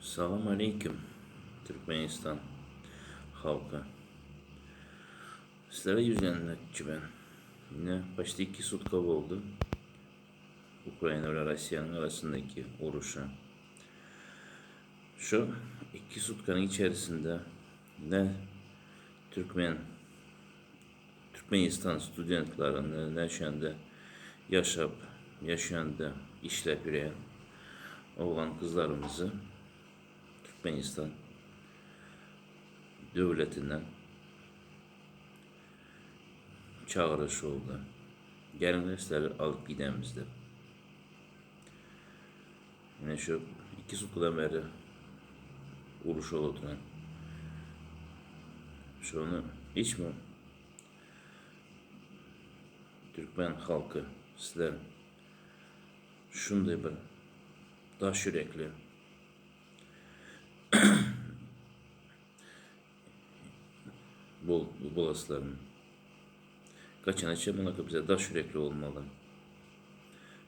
Salam aleyküm Türkmenistan halkı. Sizlere yüzlenmek ben. Yine başta 2 sutka oldu. Ukrayna ile Rusya'nın arasındaki uğraşa. Şu 2 sutkanın içerisinde ne Türkmenistan studentlarını ne şende yaşayandı işlep yüreyen oğlan kızlarımızı Türkmenistan devletinden çağrışı oldu. Gelin sizleri alıp gidemizdi. Yine şu 2 sutkadan beri uğruş oturan. Şunu hiç mi Türkmen halkı sizler şunda bir daş yürekli bolasların kaçınca buna bize daş yürekli olmalı.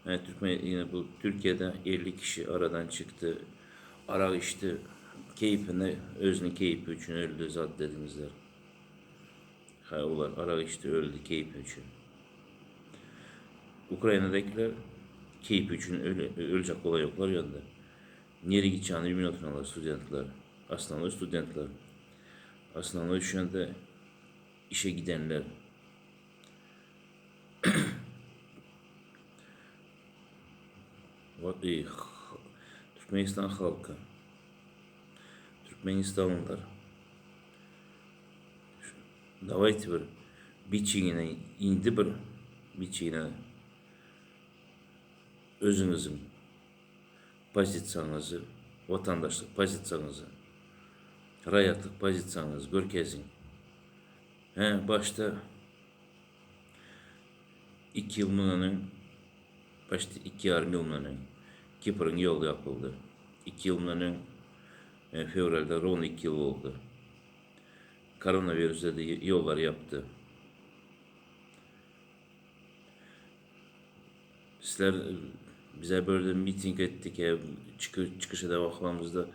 Yani yine bu Türkiye'de 50 kişi aradan çıktı. Ara işte keyfine, özünün keyfi için öldü zat dedimizler. Onlar ara işte öldü keyfi için. Ukrayna'dakiler keyif için ölecek olay yoklar yanında. Nereye gideceğini bilmiyor oturanlar, studentler. Aslında studentler. Aslında şu anda işe gidenler. Türkmenistan halkı. Türkmenistanlılar. Давайте bir biçimine indi bir biçimine özünüzün pozisiyanınızı, vatandaşlık pozisiyanınızı, rayatlık pozisiyanınızı görkezin. Başta 2 yılının, başta 2,5 yılının Kipr'ın yolu yapıldı. 2 yılının fevralde 12 yıl oldu. Koronavirüs'te de yollar yaptı. Sizler bize böyle miting ettik ya, çıkışa da vakfamızda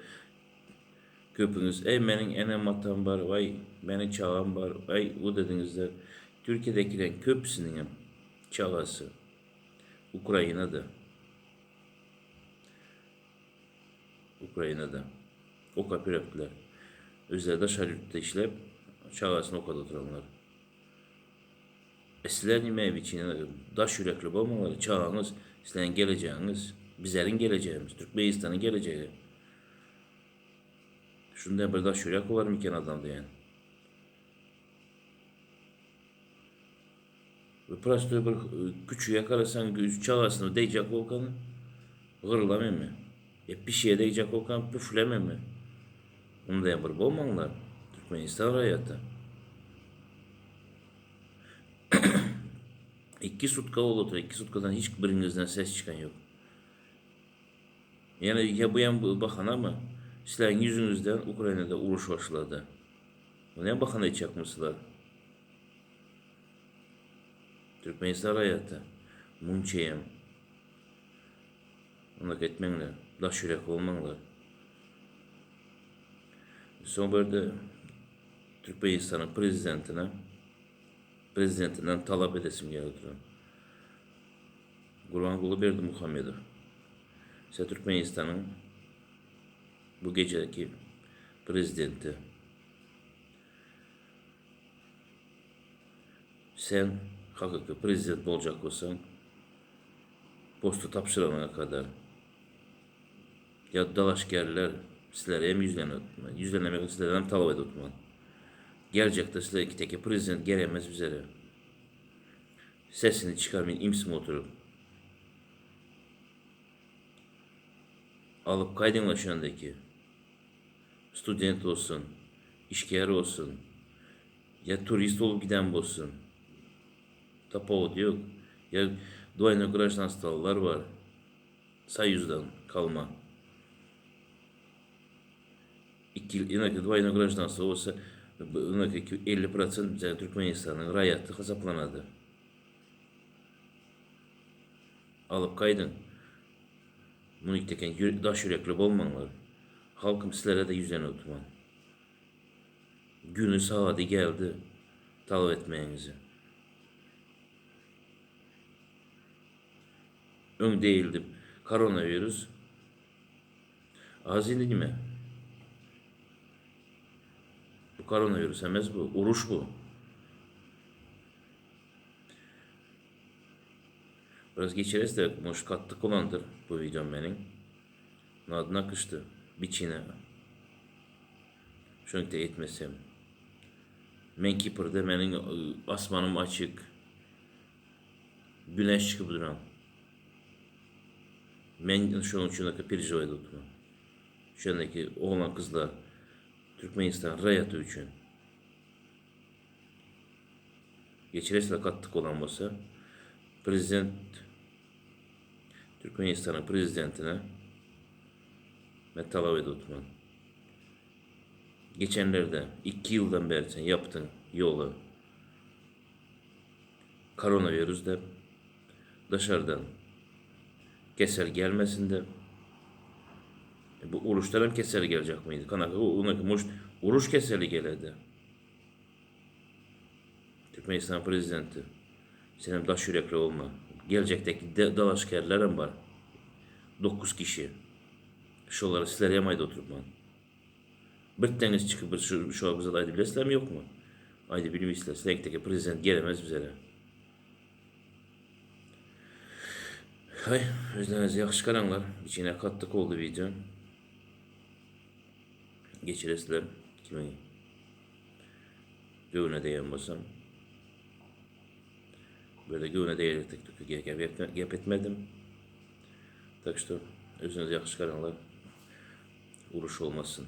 köpünüz, benim enem atam var, vay beni çağım var, vay o dedinizler. Türkiye'dekilerin köpüsünün çağası Ukrayna'da. O kapıraklar. Özellikle şarjütte işlep çağasını o kadar oturanlar. Sizler yemeği biçimine daş yürekli olmamalı. Çağınız, sizlerin geleceğiniz, bizlerin geleceğimiz, Türkmenistan'ın geleceği. Şundan bir daş yürek var mı iken adamda yani. Ve prosto bir küçüğü yakalasan çağasını deyecek volkanı gırlamıyor mu? Bir şeye deyecek volkan püfleme mi? Ondan bir olmanlar. Türkmenistan hayatı. 2 sutka oldu. 2 sutkadan hiç birinizden ses çıkan yok. Yani ya bu yan bakan ama sizlerin yüzünüzden Ukrayna'da uğruş başladı. Ne bakana hiç yapmışlar. Türkmenistan hayatı. Munçeyem. Onu etmenler. Daş yürek olmanlar. Son böyle Türkmenistan'ın prezidentinden talep edesim geldi. Gurbanguly Berdimuhamedov. İşte Türkmenistan'ın bu geceki prezidenti. Sen hakikaten prezident olacak olsan postu tapşırana kadar ya dalaşgerler sizlere hem yüzlenemek sizlere hem talep etmen. Gelecekte sizlere iki teke prezident gelemez üzere. Sesini çıkarmayın, imsim oturup. Alıp kaydınla şu andaki student olsun, işker olsun, ya turist olup giden olsun. Tapovut yok. Ya двойной гражданствоlar var. Союзdan kalma. İnaki двойной гражданство olsa 50% Türkmenistan'ın rayatı hesaplanadı. Alıp kaydın. Bunu ikteken daş yürekli olmanlar. Halkım sizlere de yüzden oturman. Günü saati geldi talep etmeyinizi. Ön değildim. Koronavirüs. Azindi nime? Bu koronavirüs emez bu. Uruş bu. Biraz geçeriz de moş kattık olandır bu videom benim. Adına kıştı. Biçine. Şöyle de etmesem. Men Kipir'de benim asmanım açık. Güneş çıkıp duran. Men şunun içindeki perişan ediyordum. Şuradaki oğlan kızlar Türkmenistan rayatı için. Geçeresle kattık olan olsa Prezident Türkmenistan'ın prezidentine ben talep ediyordum. Geçenlerde 2 yıldan beri sen yaptın yolu koronavirüs de dışarıdan keser gelmesin de bu oruçlar hem keser gelecek miydi? Kanaka oruç keseri geledi. Türkmenistan prezidenti senin daş yürekli olma. Gelecekteki dalaşkerlerim var. 9 kişi. Şoları sizler yamaydı oturman. Bir tanesi çıkıp şu ağızda aydı bilesler mi yok mu? Aydı bilmişler. Sinekteki prezident gelemez bizlere. Hay, özlerinizi yaxşı qaranlar. İçine kattık oldu video. Geçiresizler. Kimin göğüne değen basam. Böyle göğüne değerek gep etmedim. Tak işte özünüz yaxşı qaranlar. Uruş olmasın.